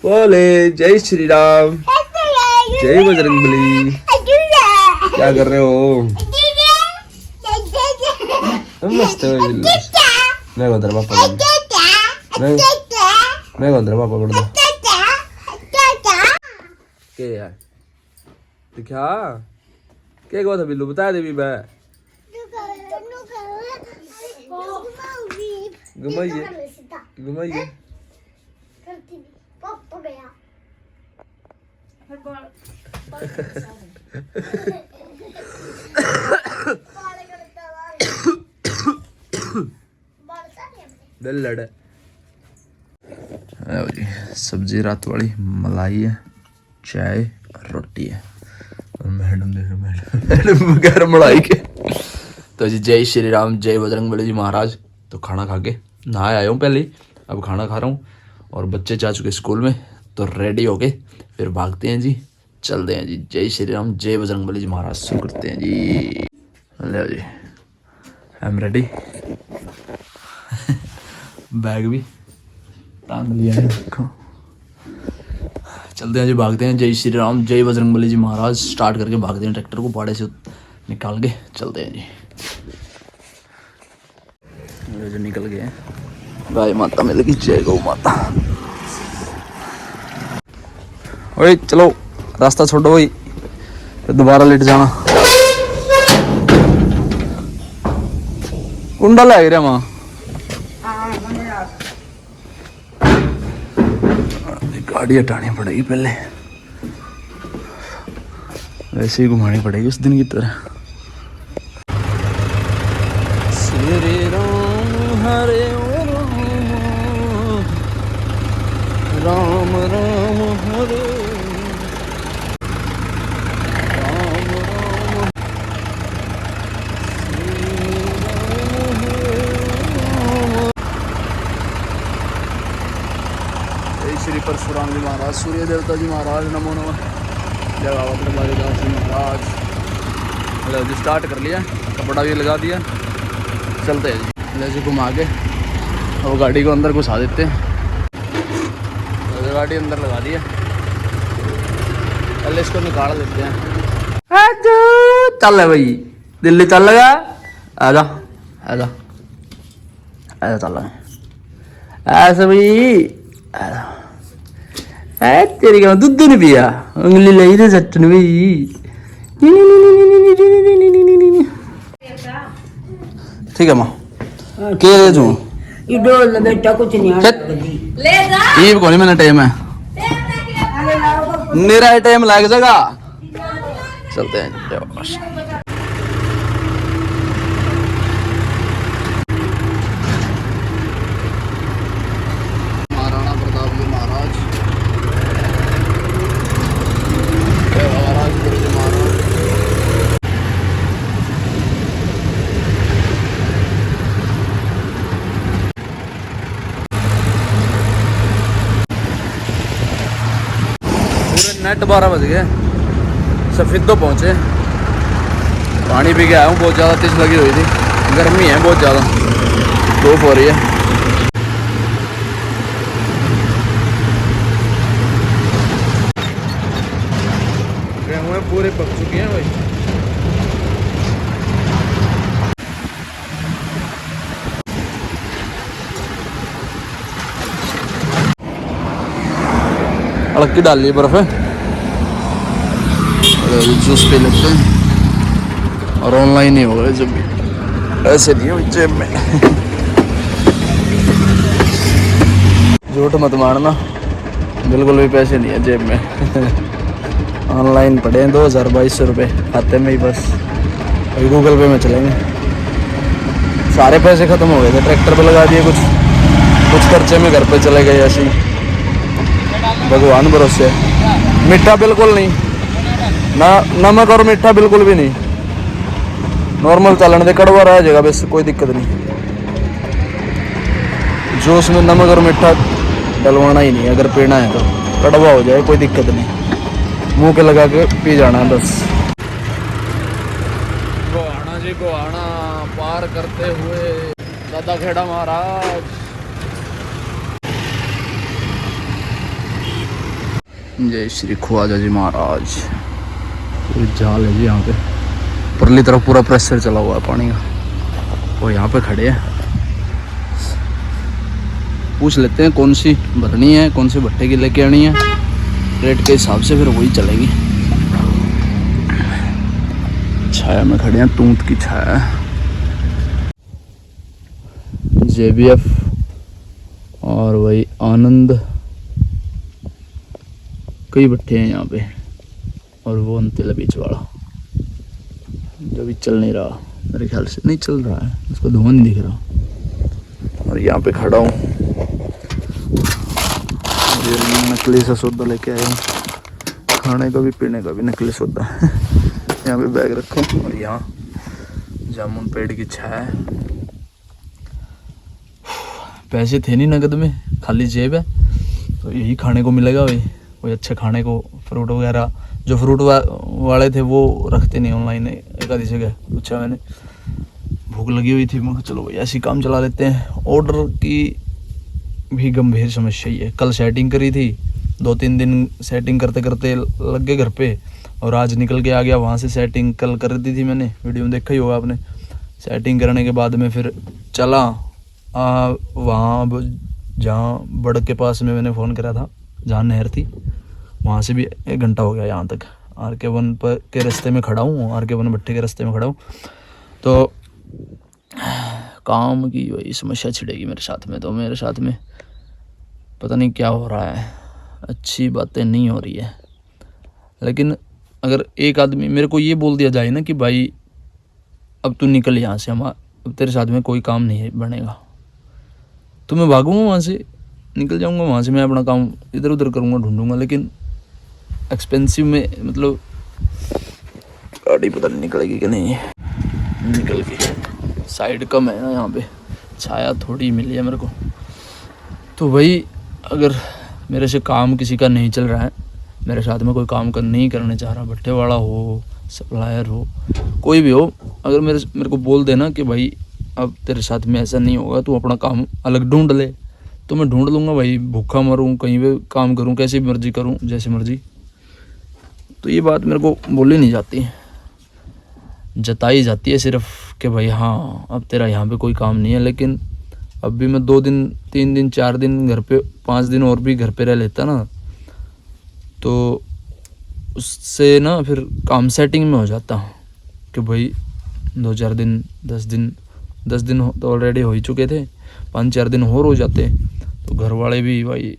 बोले जय श्री राम, जय बजरंगबली। क्या कर रहे हो? मस्त है। मैं उधर पापा मैं उधर पापा कर दो के यार दिखा क्या हुआ था बिल्लू, बता दे भी मैं घुमाइए घुमाइए। जी सब्जी रात वाली, मलाई है, चाय और रोटी है। और मैडम देखो मैडम बगैर मलाई के। तो जी जय श्री राम, जय बजरंगबली जी महाराज। तो खाना खा के नहा आया हूँ पहले, अब खाना खा रहा हूँ और बच्चे जा चुके स्कूल में। तो रेडी हो के फिर भागते हैं जी, चलते हैं जी। जय श्री राम, जय बजरंगबली जी महाराज। शुरू करते हैं जी। ले जी आई एम रेडी। बैग भी टांग लिया है, देखो। चलते हैं जी, भागते हैं। जय श्री राम, जय बजरंगबली जी महाराज। स्टार्ट करके भागते हैं, ट्रैक्टर को पाड़े से निकाल के चलते हैं जी। जो निकल गए गाय माता मिल गई, जय गौ माता। ओए चलो रास्ता छोड़ो भाई, फिर दोबारा लेट जाना। कुंडा लग रहा वहाँ, गाड़ी हटानी पड़ेगी पहले, वैसे ही घुमानी पड़ेगी उस दिन की तरह। श्री राम हरे राम, राम राम हरे राम, राम श्री परशुराम जी महाराज, सूर्य देवता जी महाराज, नमो नमः। जय बाबा बारीदास जी महाराज। मतलब जी स्टार्ट कर लिया, कपड़ा भी लगा दिया, चलते हैं जी। ले जी घुमा के वो गाड़ी को अंदर घुसा देते हैं। तो गाड़ी अंदर लगा दिया, पहले इसको निकाल देते हैं। चल है भाई, दिल्ली चल लगा, आजा आजा आजा, चल ऐसा भाई आजा। तेरी क्या दूध नहीं पिया, उंगली लगी थी चट्टन भी। ठीक है माँ के ले जाऊँ बेटा, कुछ नहीं ये भी कौन मैंने टाइम है, मेरा टाइम लग जाएगा। चलते हैं। नेट 12 बज गए, सफेदो पहुँचे। पानी पी के आया हूँ, बहुत ज़्यादा तेज लगी हुई थी, गर्मी है बहुत ज़्यादा, धूप हो रही है। गेहूँ पूरे पक चुके हैं भाई। अड़की डाल ली बर्फ है, जूस पे लेते हैं। और ऑनलाइन ही होगा जब भी, ऐसे नहीं हो जेब में। झूठ मत मारना, बिल्कुल भी पैसे नहीं है जेब में। ऑनलाइन पड़े हैं 2000-2200 रुपये खाते में ही बस, अभी गूगल पे में चलेंगे। सारे पैसे ख़त्म हो गए थे, ट्रैक्टर पे लगा दिए, कुछ खर्चे में घर पे चले गए ऐसे ही। भगवान भरोसे, मीठा बिल्कुल नहीं ना, नमक और मीठा बिल्कुल भी नहीं, नॉर्मल चलन दे, कड़वा रह जाएगा बस, कोई दिक्कत नहीं। जो उसमें नमक और मीठा डलवाना ही नहीं, अगर पीना है तो कड़वा हो जाए कोई दिक्कत नहीं, मुंह के लगा के पी जाना है बस। गोहाना जी, गोहाना पार करते हुए दादा खेड़ा महाराज। जय श्री ख्वाजा जी महाराज। पूरी जाल है जी यहाँ पे, परली तरफ पूरा प्रेशर चला हुआ है पानी का। वो यहाँ पे खड़े हैं, पूछ लेते हैं कौन सी भरनी है, कौन सी भट्टे की लेके आनी है, रेट के हिसाब से फिर वही चलेगी। छाया में खड़े हैं, तूंत की छाया। JBF और वही आनंद, कई भट्टे हैं यहाँ पे। और वो अंतिल बीच वाला जो भी चल नहीं रहा, मेरे ख्याल से नहीं चल रहा है, उसका धुआं नहीं दिख रहा। और यहाँ पे खड़ा हूँ, नकली सा सौदा लेके आया हूँ, खाने का भी पीने का भी नकली सौदा। यहाँ पे बैग रखा हूँ और यहाँ जामुन पेड़ की छाया है। पैसे थे नहीं नगद में, खाली जेब है, तो यही खाने को मिलेगा भाई, कोई अच्छे खाने को। फ्रूट वगैरह जो फ्रूट वाले थे वो रखते नहीं ऑनलाइन, एक आधी जगह पूछा मैंने, भूख लगी हुई थी, मैं चलो भाई ऐसी काम चला लेते हैं। ऑर्डर की भी गंभीर समस्या ही है। कल सेटिंग करी थी, 2-3 दिन सेटिंग करते करते लग गए घर पे, और आज निकल के आ गया वहाँ से। सेटिंग कल कर दी थी मैंने, वीडियो में देखा ही होगा आपने। सेटिंग करने के बाद में फिर चला वहाँ जहाँ बड़ के पास में मैंने फ़ोन करा था, जहाँ नहर थी, वहाँ से भी 1 घंटा हो गया यहाँ तक। RK1 पर के रास्ते में खड़ा हूँ, RK1 भट्टे के रास्ते में खड़ा हूँ। तो काम की वही समस्या छिड़ेगी मेरे साथ में, तो मेरे साथ में पता नहीं क्या हो रहा है, अच्छी बातें नहीं हो रही है। लेकिन अगर एक आदमी मेरे को ये बोल दिया जाए ना कि भाई अब तू निकल यहाँ से, अब तेरे साथ में कोई काम नहीं है बनेगा, तो मैं भागूंगा वहाँ से, निकल जाऊँगा वहाँ से, मैं अपना काम इधर उधर करूँगा, ढूंढूंगा। लेकिन एक्सपेंसिव में, मतलब गाड़ी पता नहीं निकलेगी कि नहीं, निकल गई। साइड कम है ना यहाँ पे, छाया थोड़ी मिली है मेरे को। तो वही, अगर मेरे से काम किसी का नहीं चल रहा है, मेरे साथ में कोई काम नहीं करने चाह रहा, भट्टे वाला हो, सप्लायर हो, कोई भी हो, अगर मेरे को बोल देना कि भाई अब तेरे साथ में ऐसा नहीं होगा, तू अपना काम अलग ढूंढ ले, तो मैं ढूंढ लूँगा भाई। भूखा मरूँ, कहीं पे काम करूँ, कैसी मर्जी करूँ, जैसे मर्जी। तो ये बात मेरे को बोली नहीं जाती, जताई जाती है सिर्फ कि भाई हाँ अब तेरा यहाँ पे कोई काम नहीं है। लेकिन अब भी मैं 2 दिन 3 दिन 4 दिन घर पे, 5 दिन और भी घर पे रह लेता ना, तो उससे ना फिर काम सेटिंग में हो जाता कि भाई 2-4 दिन 10 दिन तो ऑलरेडी हो ही चुके थे, 5-4 दिन और हो जाते, तो घर वाले भी भाई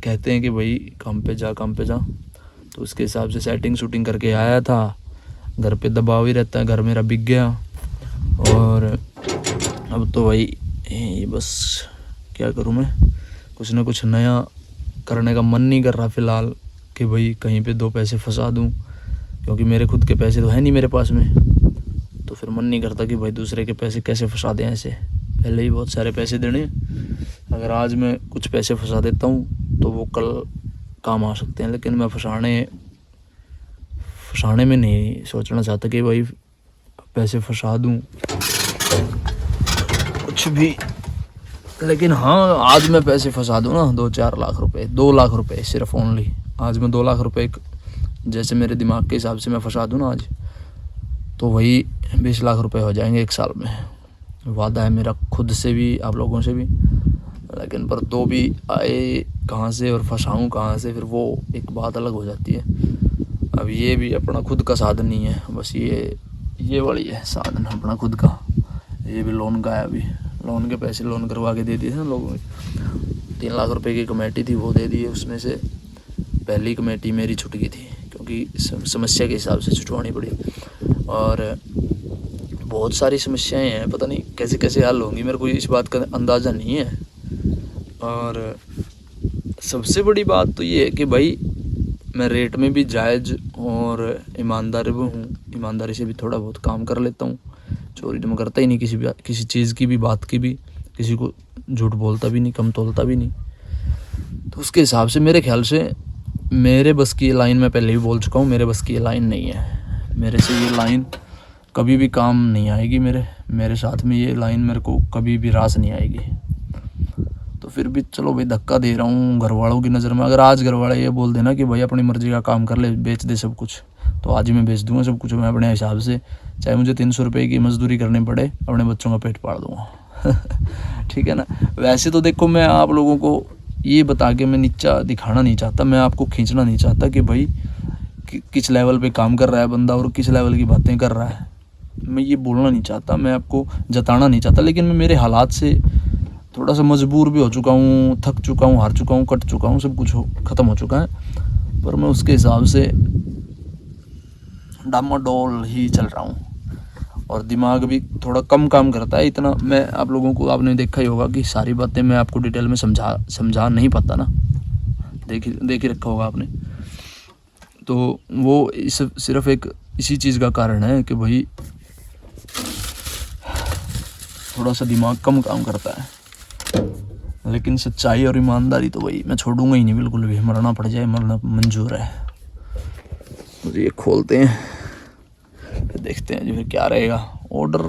कहते हैं कि भाई काम पे जा। तो उसके हिसाब से सेटिंग शूटिंग करके आया था। घर पे दबाव ही रहता है, घर मेरा बिक गया। और अब तो भाई ये बस क्या करूँ मैं, कुछ ना कुछ नया करने का मन नहीं कर रहा फ़िलहाल कि भाई कहीं पे 2 पैसे फंसा दूँ, क्योंकि मेरे खुद के पैसे तो है नहीं मेरे पास में। तो फिर मन नहीं करता कि भाई दूसरे के पैसे कैसे फंसा दें ऐसे, पहले ही बहुत सारे पैसे देने। अगर आज मैं कुछ पैसे फंसा देता हूँ तो वो कल काम आ सकते हैं। लेकिन मैं फंसाने में नहीं सोचना चाहता कि भाई पैसे फंसा दूँ कुछ भी। लेकिन हाँ, आज मैं पैसे फंसा दूँ ना 2-4 लाख रुपए, 2 लाख रुपए सिर्फ ओनली, आज मैं 2 लाख रुपए जैसे मेरे दिमाग के हिसाब से मैं फंसा दूँ ना आज, तो वही 20 लाख रुपए हो जाएंगे 1 साल में। वादा है मेरा खुद से भी, आप लोगों से भी। लेकिन पर 2 भी आए कहाँ से और फंसाऊँ कहाँ से, फिर वो एक बात अलग हो जाती है। अब ये भी अपना खुद का साधन नहीं है, बस ये वाली है साधन अपना खुद का। ये भी लोन का है, अभी लोन के पैसे लोन करवा के दे दिए थे ना लोगों ने। 3 लाख रुपए की कमेटी थी वो दे दी है, उसमें से पहली कमेटी मेरी छूट गई थी, क्योंकि समस्या के हिसाब से छुटवानी पड़ी। और बहुत सारी समस्याएं हैं, पता नहीं कैसे कैसे हल होंगी, मेरे को इस बात का अंदाज़ा नहीं है। और सबसे बड़ी बात तो ये है कि भाई मैं रेट में भी जायज़ और ईमानदारी से भी थोड़ा बहुत काम कर लेता हूँ। चोरी तो मैं करता ही नहीं किसी चीज़ की भी, बात की भी, किसी को झूठ बोलता भी नहीं, कम तोलता भी नहीं। तो उसके हिसाब से मेरे ख्याल से मेरे बस की ये लाइन, मैं पहले भी बोल चुका हूँ, मेरे बस की ये लाइन नहीं है। मेरे से ये लाइन कभी भी काम नहीं आएगी, मेरे साथ में ये लाइन मेरे को कभी भी रास नहीं आएगी। तो फिर भी चलो भाई धक्का दे रहा हूँ घर वालों की नज़र में। अगर आज घर वाले ये बोल देना कि भाई अपनी मर्जी का काम कर ले, बेच दे सब कुछ, तो आज ही मैं बेच दूंगा सब कुछ मैं अपने हिसाब से, चाहे मुझे 300 रुपये की मजदूरी करनी पड़े, अपने बच्चों का पेट पाल दूंगा। ठीक है ना। वैसे तो देखो मैं आप लोगों को ये बता के मैं नीचा दिखाना नहीं चाहता, मैं आपको खींचना नहीं चाहता कि भाई किस लेवल पे काम कर रहा है बंदा और किस लेवल की बातें कर रहा है, मैं ये बोलना नहीं चाहता, मैं आपको जताना नहीं चाहता। लेकिन मैं मेरे हालात से थोड़ा सा मजबूर भी हो चुका हूँ, थक चुका हूँ, हार चुका हूँ, कट चुका हूँ, सब कुछ ख़त्म हो चुका है, पर मैं उसके हिसाब से डामाडोल ही चल रहा हूँ और दिमाग भी थोड़ा कम काम करता है। इतना मैं आप लोगों को, आपने देखा ही होगा कि सारी बातें मैं आपको डिटेल में समझा नहीं पाता ना, देख ही रखा होगा आपने। तो वो इस सिर्फ एक इसी चीज़ का कारण है कि भाई थोड़ा सा दिमाग कम काम करता है। लेकिन सच्चाई और ईमानदारी तो भाई मैं छोड़ूंगा ही नहीं बिल्कुल भी, मरना पड़ जाए मरना मंजूर है। तो ये खोलते हैं, फिर देखते हैं जो फिर क्या रहेगा, ऑर्डर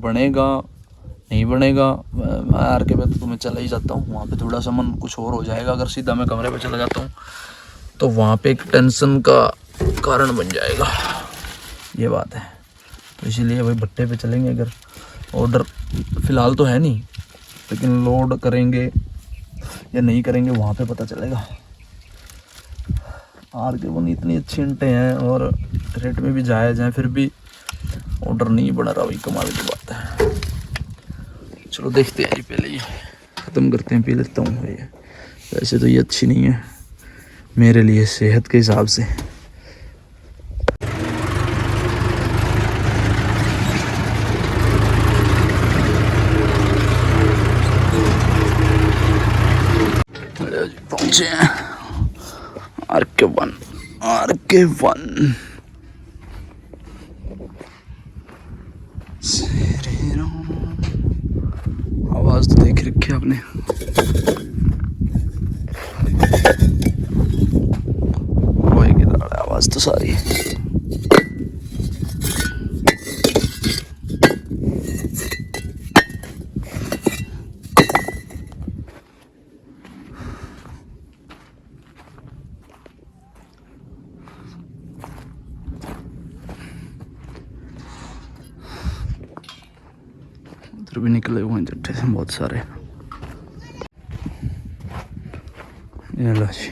बनेगा नहीं बनेगा। मैं आर के बाद तो मैं चला ही जाता हूँ, वहाँ पे थोड़ा सा मन कुछ और हो जाएगा। अगर सीधा मैं कमरे पे चला जाता हूँ तो वहाँ पे एक टेंशन का कारण बन जाएगा, ये बात है। तो इसीलिए भाई भट्टे पे चलेंगे। अगर ऑर्डर फ़िलहाल तो है नहीं, लेकिन लोड करेंगे या नहीं करेंगे वहाँ पे पता चलेगा। आर के वन इतनी अच्छी इंटें हैं और रेट में भी जायज़ हैं, फिर भी ऑर्डर नहीं बना रहा, वही कमाल की बात है। चलो देखते हैं, पहले ये ख़त्म करते हैं, पी लेता हूँ भाई। वैसे तो ये अच्छी नहीं है मेरे लिए सेहत के हिसाब से। पहुंचे हैं RK1 आवाज तो देख रखी है आपने, आवाज तो सारी। उधर भी निकले हुए हैं जट्टे से बहुत सारे। ये लो जी,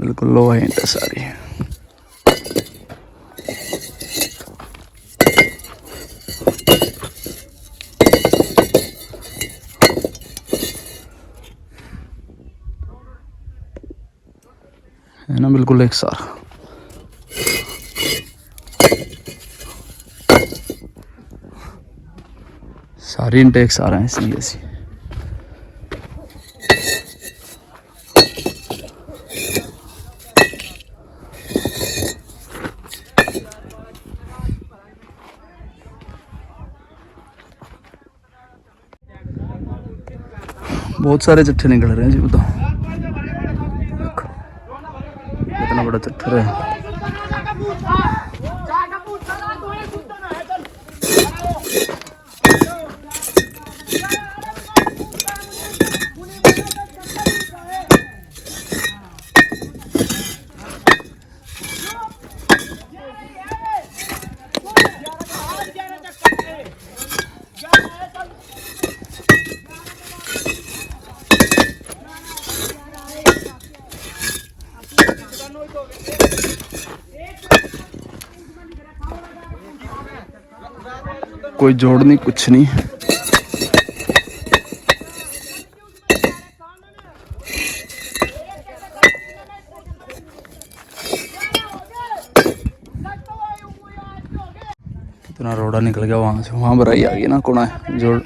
बिल्कुल लो है ईंटें सारी। है ना, बिल्कुल एक सार। सारी ईंटें एक सार हैं, इसलिए ऐसी। बहुत सारे चट्टे निकल रहे हैं जी, बताओ कितना बड़ा चट्टर है। कोई जोड़ नहीं, कुछ नहीं। कितना रोड़ा निकल गया वहां से, वहां भराई आ गई ना कोना जोड़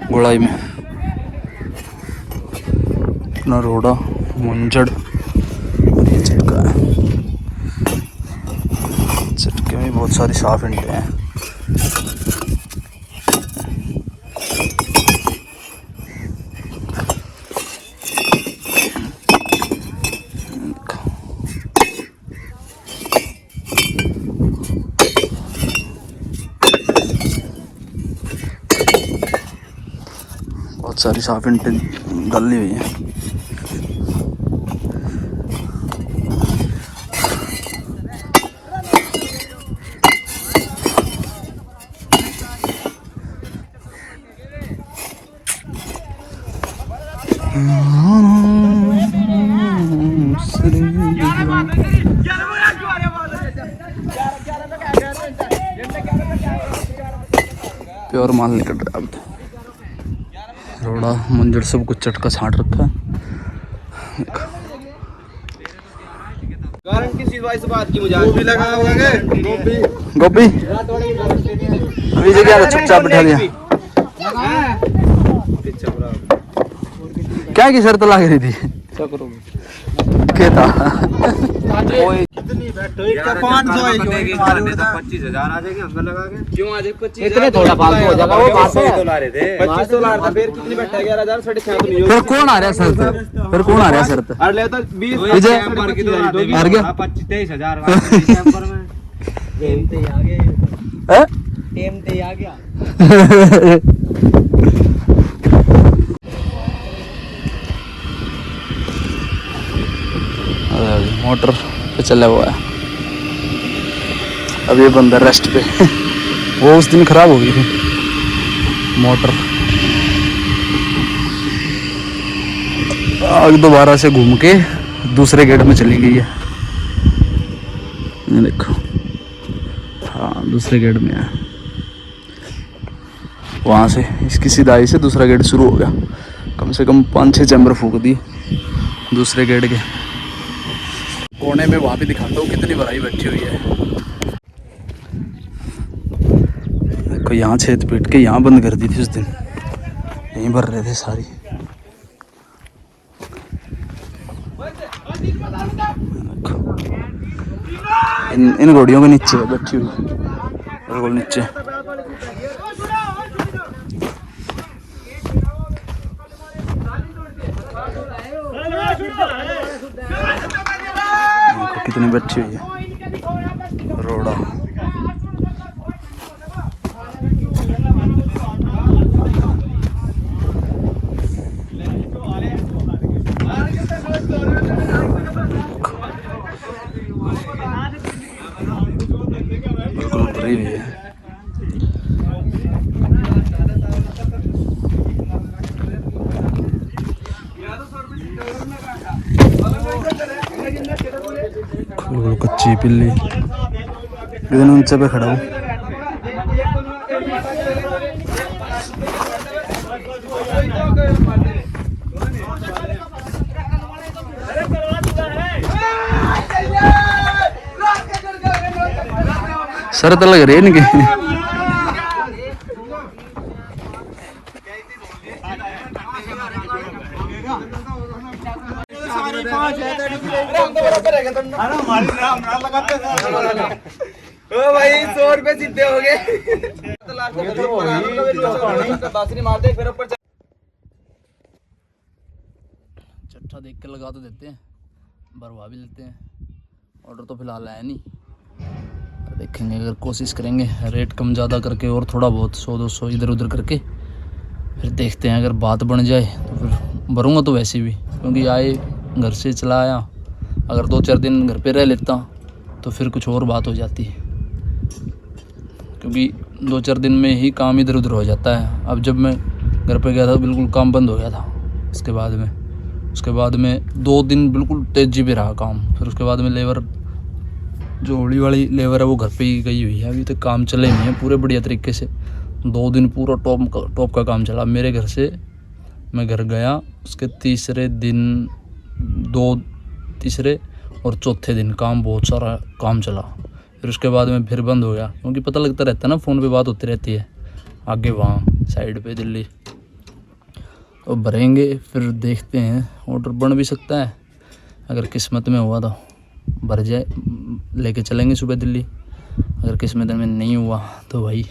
गोलाई में। अपना रोड़ा मुंजड़ और ये चटका है। चटके में बहुत सारी साफ इंटें हैं। बहुत सारी साफ इंटें गली हुई हैं। प्योर माल निकल रहा है अब तो। रोड़ा मंजर सब कुछ चटका छाट रखा है। गारंटी सी वाइस बात की मुझे गोभी लगाओगे गोभी अभी जगह चुपचाप बिठा दिया। क्या की शर्त लग रही थी? क्या करोगे? क्या था? कितनी बैठो 500 है जो 25,000 आ जाएंगे अंकल लगा के। क्यों आ जाए 25,000? इतने थोड़ा फालतू हो जाएगा वो बात है। 2500 ला रहा था फिर कितनी बैठा 11,000 6.5 तो नहीं फिर कौन आ रहा है शर्त? फिर कौन आ रहा है शर्त? अरे ले तो 20 विजय हार गया 23,000 दिसंबर में टेम ते आ गए हैं? टेम ते आ गया। मोटर पे चला हुआ है। अब ये बंदा रेस्ट पे। वो उस दिन खराब हो गई थी मोटर। आग दोबारा से घूम के दूसरे गेट में चली गई है। ये देखो, हाँ दूसरे गेट में है। वहाँ से इसकी सिधाई से दूसरा गेट शुरू हो गया। कम से कम 5-6 चैम्बर फूक दिए दूसरे गेट के कोने में। वहाँ पे दिखाता हूँ कितनी भराई बैठी हुई है। देखो यहाँ छेद पीट के यहाँ बंद कर दी थी उस दिन, यहीं भर रहे थे सारी। इन घोड़ियों के नीचे बैठी हुई, बिल्कुल नीचे। कितनी बैठी हुई है रोड़ा। बिल्कुल भरी हुई है। बिल्कुल कच्ची पिल्ली। इधर ऊंचे पे खड़ा हूँ। शर्त लग रही है इनकी। भाई 100 रुपए सीधे हो गए। चट्टा देख के लगा तो देते हैं, भरवा भी लेते हैं। ऑर्डर तो फिलहाल आया नहीं, देखेंगे अगर कोशिश करेंगे रेट कम ज़्यादा करके और थोड़ा बहुत 100-200 इधर उधर करके, फिर देखते हैं। अगर बात बन जाए तो फिर भरूँगा तो वैसे भी, क्योंकि आए घर से चला आया। अगर 2-4 दिन घर पे रह लेता तो फिर कुछ और बात हो जाती है, क्योंकि 2-4 दिन में ही काम इधर उधर हो जाता है। अब जब मैं घर पे गया था बिल्कुल काम बंद हो गया था। उसके बाद में 2 दिन बिल्कुल तेजी पे रहा काम। फिर उसके बाद में लेबर, जो होली वाली लेबर है वो घर पे ही गई हुई है। अभी तक काम चले नहीं है पूरे बढ़िया तरीके से। 2 दिन पूरा टॉप का काम चला मेरे घर से। मैं घर गया उसके तीसरे दिन, तीसरे और चौथे दिन काम, बहुत सारा काम चला। फिर उसके बाद में फिर बंद हो गया, क्योंकि पता लगता रहता है ना, फ़ोन पे बात होती रहती है आगे वहाँ साइड पे दिल्ली। तो भरेंगे, फिर देखते हैं। ऑर्डर बन भी सकता है, अगर किस्मत में हुआ तो भर जाए, लेके चलेंगे सुबह दिल्ली। अगर किस्मत में नहीं हुआ तो भाई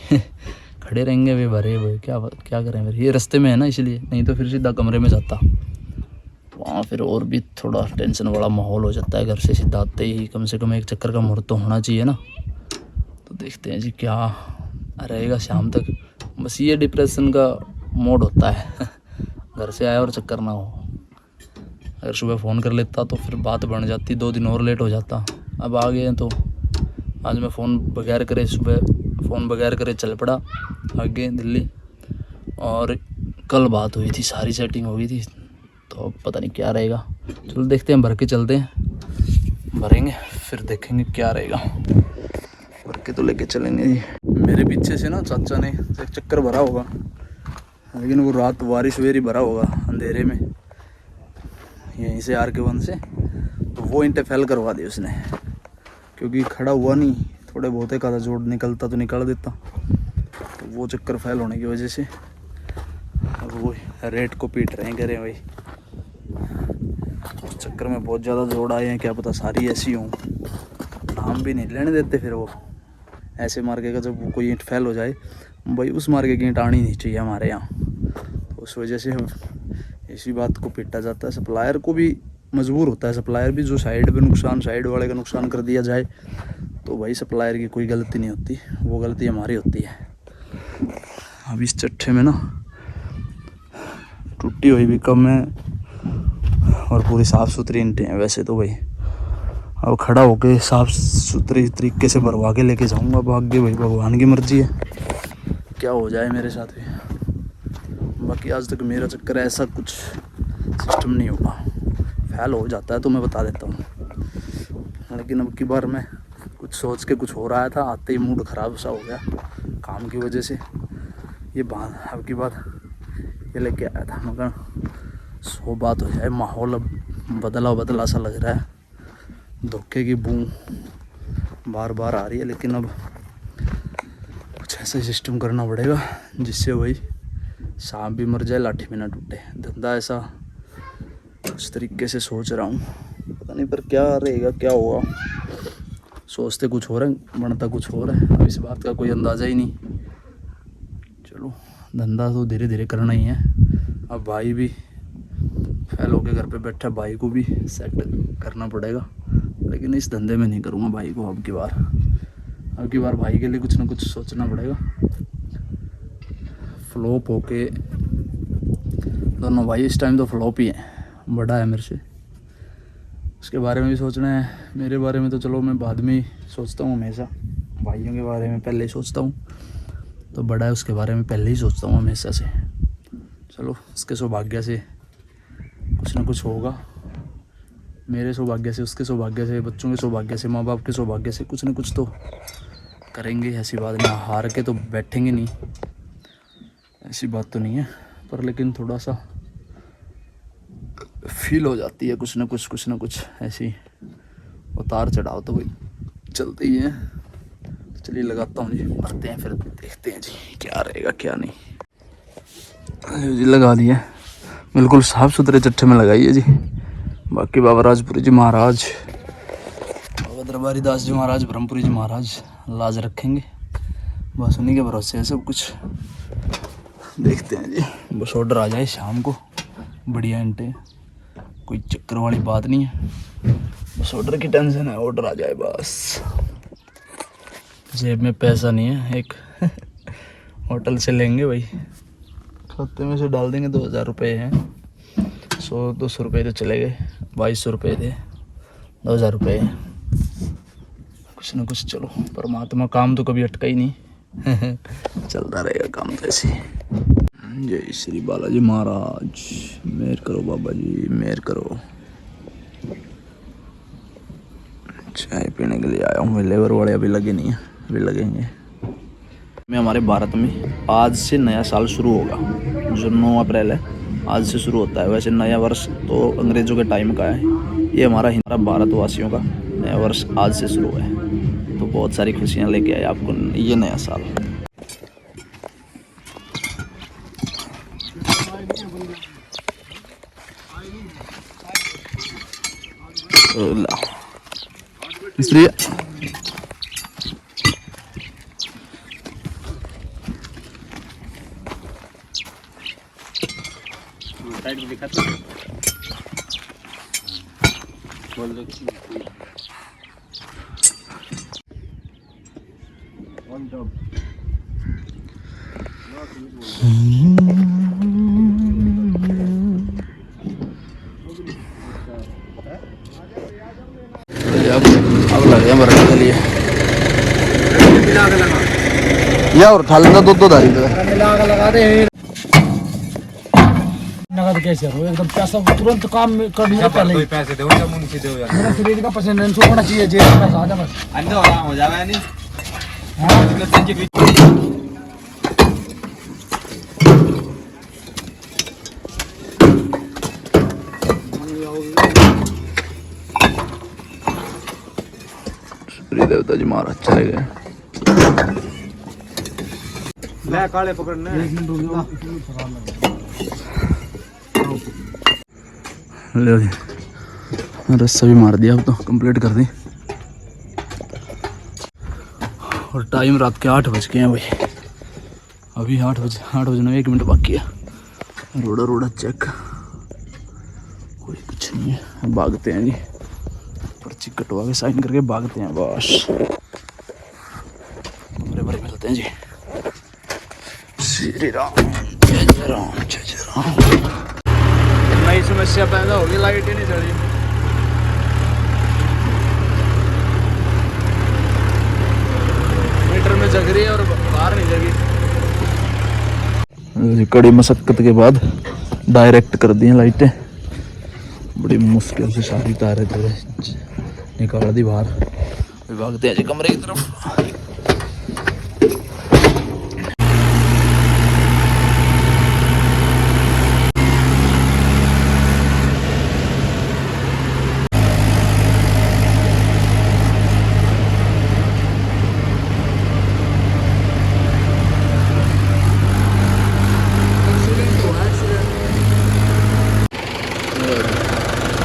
खड़े रहेंगे वे भरे हुए, क्या करें फिर। ये रास्ते में है ना इसलिए, नहीं तो फिर सीधा कमरे में जाता वहाँ, फिर और भी थोड़ा टेंशन वाला माहौल हो जाता है। घर से सीधा आते ही कम से कम एक चक्कर का मुहूर्त तो होना चाहिए ना। तो देखते हैं जी क्या रहेगा शाम तक। बस ये डिप्रेशन का मोड होता है घर से आया और चक्कर ना हो। अगर सुबह फ़ोन कर लेता तो फिर बात बन जाती, 2 दिन और लेट हो जाता। अब आ गए हैं तो आज मैं फ़ोन बगैर करे, सुबह फ़ोन बगैर करे चल पड़ा आगे दिल्ली। और कल बात हुई थी, सारी सेटिंग हो गई थी, तो अब पता नहीं क्या रहेगा। चलो देखते हैं, भर के चलते हैं, भरेंगे फिर देखेंगे क्या रहेगा। भर के तो लेके चलेंगे जी। मेरे पीछे से ना चाचा ने एक चक्कर भरा होगा, लेकिन वो रात बारिश वेरी भरा होगा अंधेरे में, यहीं से RK1 से। तो वो इंटे फैल करवा दी उसने, क्योंकि खड़ा हुआ नहीं, थोड़े बहुत एक आधा जोड़ निकलता तो निकाल देता। तो वो चक्कर फैल होने की वजह से अब वो रेट को पीट रहे हैं, कह रहे हैं भाई उस चक्कर में बहुत ज़्यादा जोड़ आए हैं, क्या पता सारी ऐसी हों। नाम भी नहीं लेने देते फिर वो ऐसे मार्के का। जब कोई ईंट फैल हो जाए भाई, उस मार्के की ईंट आनी नहीं चाहिए हमारे यहाँ। तो उस वजह से इसी बात को पीटा जाता है। सप्लायर को भी मजबूर होता है, सप्लायर भी, जो साइड पे नुकसान, साइड वाले का नुकसान कर दिया जाए तो भाई सप्लायर की कोई गलती नहीं होती, वो गलती हमारी होती है। अब इस चट्टे में ना टूटी हुई भी कम है और पूरी साफ़ सुथरी ईंटें हैं वैसे तो भाई। अब खड़ा होके साफ़ सुथरी तरीके से भरवा के लेके जाऊंगा। अब आगे भाई भगवान की मर्जी है, क्या हो जाए मेरे साथ भी। बाकी आज तक मेरा चक्कर ऐसा कुछ सिस्टम नहीं होगा, फैल हो जाता है तो मैं बता देता हूँ। लेकिन अब की बार मैं कुछ सोच के कुछ हो रहा था, आते ही मूड ख़राब सा हो गया काम की वजह से। ये बात अब की बार ये लेके आया था, मगर 100 बात हो जाए। माहौल अब बदला सा लग रहा है, धोखे की बूँ बार बार आ रही है। लेकिन अब कुछ ऐसा सिस्टम करना पड़ेगा जिससे वही सांप भी मर जाए, लाठी भी ना टूटे। धंधा ऐसा उस तरीके से सोच रहा हूँ, पता नहीं पर क्या रहेगा, क्या होगा। सोचते कुछ हो रहा है, बनता कुछ हो रहा है। अब इस बात का कोई अंदाज़ा ही नहीं। चलो धंधा तो धीरे धीरे करना ही है। अब भाई भी फैल होके घर पे बैठा, भाई को भी सेट करना पड़ेगा। लेकिन इस धंधे में नहीं करूँगा भाई को अब की बार भाई के लिए कुछ ना कुछ सोचना पड़ेगा। फ्लॉप होके दोनों भाई इस टाइम तो फ्लॉप ही है, बड़ा है मेरे से, उसके बारे में भी सोचना है। मेरे बारे में तो चलो मैं बाद में ही सोचता हूँ, हमेशा भाइयों के बारे में पहले ही सोचता हूँ। तो बड़ा है उसके बारे में पहले ही सोचता हूँ हमेशा से। चलो उसके सौभाग्य से कुछ ना कुछ होगा, मेरे सौभाग्य से, उसके सौभाग्य से, बच्चों के सौभाग्य से, माँ बाप के सौभाग्य से कुछ ना कुछ तो करेंगे। ऐसी बात नहीं, हार के तो बैठेंगे नहीं, ऐसी बात तो नहीं है। पर लेकिन थोड़ा सा फील हो जाती है कुछ ना कुछ ऐसी उतार चढ़ाव तो भाई चलते ही है। तो चलिए लगाता हूँ जी, भरते हैं फिर देखते हैं जी क्या रहेगा क्या नहीं। जी लगा दिया, बिल्कुल साफ़ सुथरे चट्टे में लगाइए जी। बाकी बाबा राजपुरी जी महाराज, बाबा दरबारी दास जी महाराज, ब्रह्मपुरी जी महाराज लाज रखेंगे। बस उन्हीं के भरोसे है सब कुछ। देखते हैं जी, बस ऑर्डर आ जाए शाम को, बढ़िया इंटे, कोई चक्कर वाली बात नहीं है। बस ऑर्डर की टेंशन है, ऑर्डर आ जाए बस। जेब में पैसा नहीं है, एक होटल से लेंगे भाई, खाते में से डाल देंगे। 2000 रुपये हैं, 100-200 रुपये तो चले गए, 2200 रुपये थे, 2000 रुपये कुछ ना कुछ। चलो परमात्मा काम तो कभी अटका ही नहीं चलता रहेगा काम तो ऐसे। जय श्री बालाजी महाराज, मेहर करो बाबा जी, मेहर करो। चाय पीने के लिए आया हूँ, लेबर वाले अभी लगे नहीं हैं, अभी लगेंगे। में हमारे भारत में आज से नया साल शुरू होगा, जो 9 अप्रैल है, आज से शुरू होता है। वैसे नया वर्ष तो अंग्रेज़ों के टाइम का है, ये हमारा भारतवासियों का नया वर्ष आज से शुरू है। तो बहुत सारी खुशियाँ लेके आए आपको ये नया साल। ला मिस्त्री अब लग गया मरने के लिए या और उठा लेना दो धारी तो लगा दे नगद कैसे हो एकदम पैसा तुरंत काम करने से पहले कोई पैसे दो या मुंशी दो यार मेरा शरीर का परसेंटेज होना चाहिए जेब में पैसा आ जाए बस अंदर आराम हो जाएगा नहीं सूर्य देवता जी महाराज चले गए ले काले पकड़ने ले जी रस्सा भी मार दिया अब तो कंप्लीट कर दी और टाइम रात के 8 बज गए हैं भाई अभी 8 बजने 1 मिनट बाकी है रोड़ा चेक कोई कुछ नहीं है भागते हैं जी पर्ची कटवा के साइन करके भागते हैं बस बड़े मिलते हैं जी श्री राम जय राम नई समस्या पैदा होगी लाइट ही नहीं चली मीटर में जग रही है और बाहर नहीं जगी कड़ी मशक्कत के बाद डायरेक्ट कर दी लाइटें बड़ी मुश्किल से सारी तारें निकाल दी बाहर भागते हैं जी कमरे की तरफ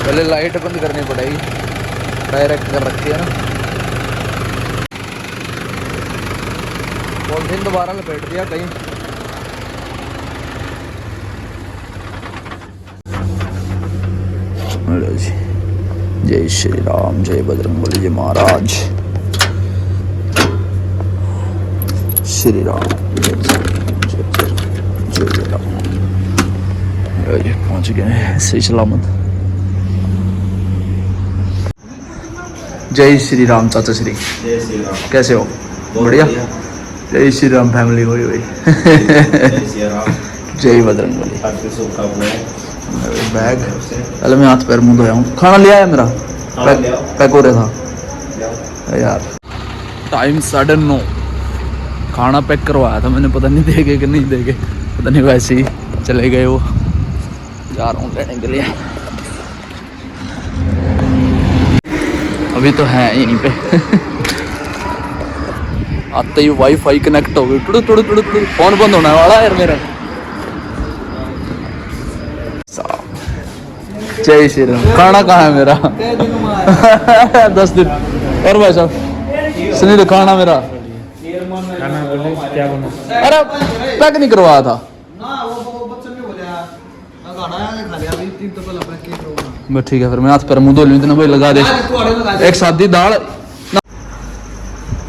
पहले लाइट बंद करनी पड़ेगी डायरेक्ट कर रखी है ना पॉलिथीन दोबारा लपेट दिया कहीं जी जय श्री राम जय बजरंगबली जी महाराज श्री राम जय राम पहुंच गए हैं सही सलामत जय श्री राम चाचा श्री जय श्री राम कैसे हो बढ़िया जय श्री राम फैमिली हुई हुई जय श्री राम जय बजरंगबली आपकी शुभकामनाएं बैग पहले मैं हाथ पैर मुंह धोया हूँ खाना लिया है मेरा पैक हो रहा था यार टाइम 9:30 खाना पैक करवाया था मैंने पता नहीं देगे कि नहीं देगे पता नहीं वैसे ही चले गए वो जा रहा हूँ लेने के लिए अभी तो है यहीं पे आते ही वाईफाई कनेक्ट हो गई टुड़ टुड़ टुड़ टुड़ फोन बंद होने वाला है यार मेरा जय श्री राम खाना कहाँ है मेरा 10 दिन और भाई साहब सुनील खाना मेरा क्या बना अरे पैक नहीं करवाया था बस ठीक है फिर मैं हाथ पैर मुंह धो लूँ इतना भाई लगा दे एक सादी दाल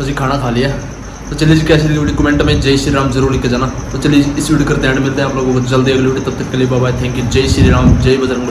जी खाना खा लिया तो चलिए जी कैसी वीडियो कमेंट में जय श्री राम जरूर लिख के जाना तो चलिए इस वीडियो करते हैं मिलते हैं आप लोगों को जल्दी अगली वीडियो तब तक के लिए बाय बाय थैंक यू जय श्री राम जय बजरंग